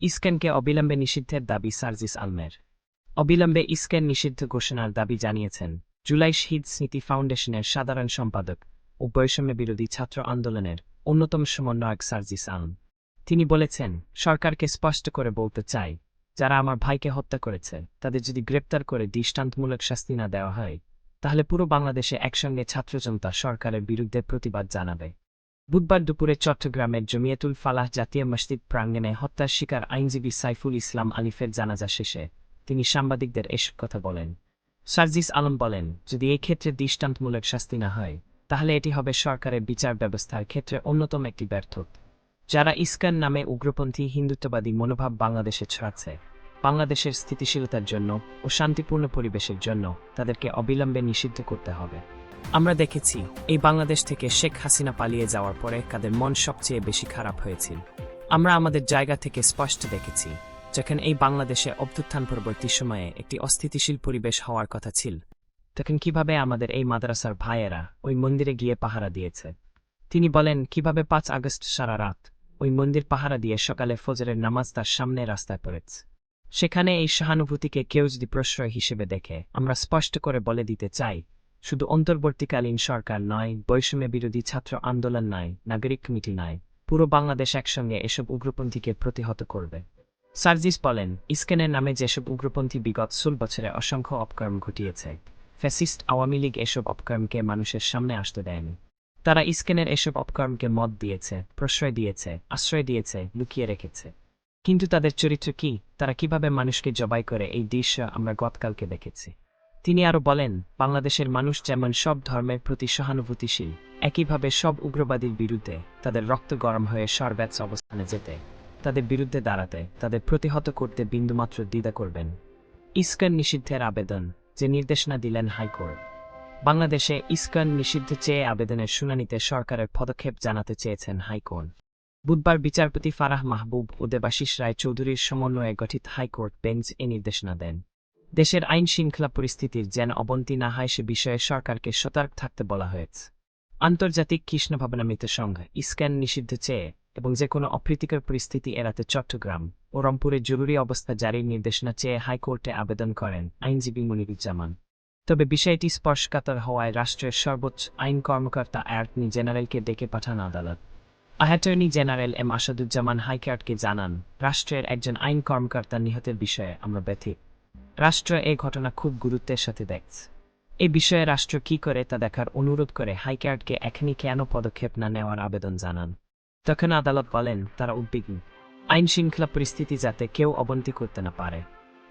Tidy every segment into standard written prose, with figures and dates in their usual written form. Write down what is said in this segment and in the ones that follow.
ইস্ক্যানকে অবিলম্বে নিষিদ্ধের দাবি সার্জিস আলমের। অবিলম্বে ইস্ক্যান নিষিদ্ধ ঘোষণার দাবি জানিয়েছেন জুলাই শহীদ স্মৃতি ফাউন্ডেশনের সাধারণ সম্পাদক ও বৈষম্য বিরোধী ছাত্র আন্দোলনের অন্যতম সমন্বয়ক সার্জিস আলম। তিনি বলেছেন, সরকারকে স্পষ্ট করে বলতে চাই, যারা আমার ভাইকে হত্যা করেছে তাদের যদি গ্রেপ্তার করে দৃষ্টান্তমূলক শাস্তি না দেওয়া হয়, তাহলে পুরো বাংলাদেশে একসঙ্গে ছাত্র জনতা সরকারের বিরুদ্ধে প্রতিবাদ জানাবে। বুধবার দুপুরে চট্টগ্রামের জমিয়াতুল ফালাহ জাতীয় মসজিদ প্রাঙ্গণে হত্যার শিকার আইনজীবী সাইফুল ইসলাম আলিফের জানাজা শেষে তিনি সাংবাদিকদের এসব কথা বলেন। সার্জিস আলম বলেন, যদি এই ক্ষেত্রে দৃষ্টান্তমূলক শাস্তি না হয়, তাহলে এটি হবে সরকারের বিচার ব্যবস্থার ক্ষেত্রে অন্যতম একটি ব্যর্থতা। যারা ইস্ক্যান নামে উগ্রপন্থী হিন্দুত্ববাদী মনোভাব বাংলাদেশে ছড়াচ্ছে, বাংলাদেশের স্থিতিশীলতার জন্য ও শান্তিপূর্ণ পরিবেশের জন্য তাদেরকে অবিলম্বে নিষিদ্ধ করতে হবে। আমরা দেখেছি, এই বাংলাদেশ থেকে শেখ হাসিনা পালিয়ে যাওয়ার পরে কাদের মন সবচেয়ে বেশি খারাপ হয়েছিল। আমরা আমাদের জায়গা থেকে স্পষ্ট দেখেছি, যখন এই বাংলাদেশে অভ্যুত্থান পরবর্তী সময়ে একটি অস্থিতিশীল পরিবেশ হওয়ার কথা ছিল, তখন কিভাবে আমাদের এই মাদ্রাসার ভাইয়েরা ওই মন্দিরে গিয়ে পাহারা দিয়েছে। তিনি বলেন, কিভাবে 5 আগস্ট সারা রাত ওই মন্দির পাহারা দিয়ে সকালে ফজরের নামাজ তার সামনে রাস্তায় পড়েছে। সেখানে এই সহানুভূতিকে কেউ যদি প্রশ্রয় হিসেবে দেখে, আমরা স্পষ্ট করে বলে দিতে চাই, শুধু অন্তর্বর্তীকালীন সরকার নয়, বৈষম্য বিরোধী ছাত্র আন্দোলন নয়, নাগরিক কমিটি নয়, পুরো বাংলাদেশ একসঙ্গে এসব উগ্রপন্থীকে প্রতিহত করবে। সার্জিস বলেন, ইস্ক্যানের নামে যেসব উগ্রপন্থী বিগত 16 বছরে অসংখ্য অপকর্ম ঘটিয়েছে, ফ্যাসিস্ট আওয়ামী লীগ এসব অপকর্মকে মানুষের সামনে আসতে দেয়নি। তারা ইস্ক্যানের এসব অপকর্মকে মত দিয়েছে, প্রশ্রয় দিয়েছে, আশ্রয় দিয়েছে, লুকিয়ে রেখেছে। কিন্তু তাদের চরিত্র কি, তারা কিভাবে মানুষকে জবাই করে, এই দৃশ্য আমরা গতকালকে দেখেছি। তিনি আরও বলেন, বাংলাদেশের মানুষ যেমন সব ধর্মের প্রতি সহানুভূতিশীল, একইভাবে সব উগ্রবাদীর বিরুদ্ধে তাদের রক্ত গরম হয়ে সর্বোচ্চ অবস্থানে যেতে, তাদের বিরুদ্ধে দাঁড়াতে, তাদের প্রতিহত করতে বিন্দুমাত্র দ্বিধা করবেন। ইস্ক্যান নিষিদ্ধের আবেদন যে নির্দেশনা দিলেন হাইকোর্ট। বাংলাদেশে ইস্ক্যান নিষিদ্ধ চেয়ে আবেদনের শুনানিতে সরকারের পদক্ষেপ জানাতে চেয়েছেন হাইকোর্ট। বুধবার বিচারপতি ফারাহ মাহবুব ও দেবাশিস রায় চৌধুরীর সমন্বয়ে গঠিত হাইকোর্ট বেঞ্চ এ নির্দেশনা দেন। দেশের আইন শৃঙ্খলা পরিস্থিতির যেন অবনতি না হয় সে বিষয়ে সরকারকে সতর্ক থাকতে বলা হয়েছে। আন্তর্জাতিক কৃষ্ণ ভাবনামৃত সংঘ ইস্ক্যান নিষিদ্ধ চেয়ে এবং যে কোনো অপ্রীতিকর পরিস্থিতি এড়াতে চট্টগ্রাম ও রংপুরে জরুরি অবস্থা জারির নির্দেশনা চেয়ে হাইকোর্টে আবেদন করেন আইনজীবী মনিরুজ্জামান। তবে বিষয়টি স্পর্শকাতর হওয়ায় রাষ্ট্রের সর্বোচ্চ আইন কর্মকর্তা অ্যাটর্নি জেনারেলকে ডেকে পাঠান আদালত। অ্যাটর্নি জেনারেল এম আসাদুজ্জামান হাইকোর্টকে জানান, রাষ্ট্রের একজন আইন কর্মকর্তা নিহতের বিষয়ে আমরা ব্যথিত। রাষ্ট্র এই ঘটনা খুব গুরুত্বের সাথে দেখছে। এই বিষয়ে রাষ্ট্র কি করে তা দেখার অনুরোধ করে হাইকোর্টকে এখনই কেন পদক্ষেপ না নেওয়ার আবেদন জানান। তখন আদালত বলেন, তারা উদ্বিগ্ন আইন শৃঙ্খলা পরিস্থিতি যাতে কেউ অবনতি করতে না পারে।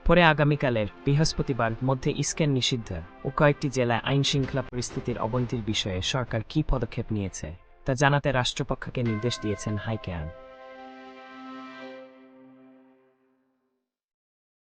পরে আগামীকালের বৃহস্পতিবার মধ্যে ইস্ক্যান নিষিদ্ধ ও কয়েকটি জেলায় আইন শৃঙ্খলা পরিস্থিতির অবনতির বিষয়ে সরকার কী পদক্ষেপ নিয়েছে তা জানাতে রাষ্ট্রপক্ষকে নির্দেশ দিয়েছেন হাইকোর্ট।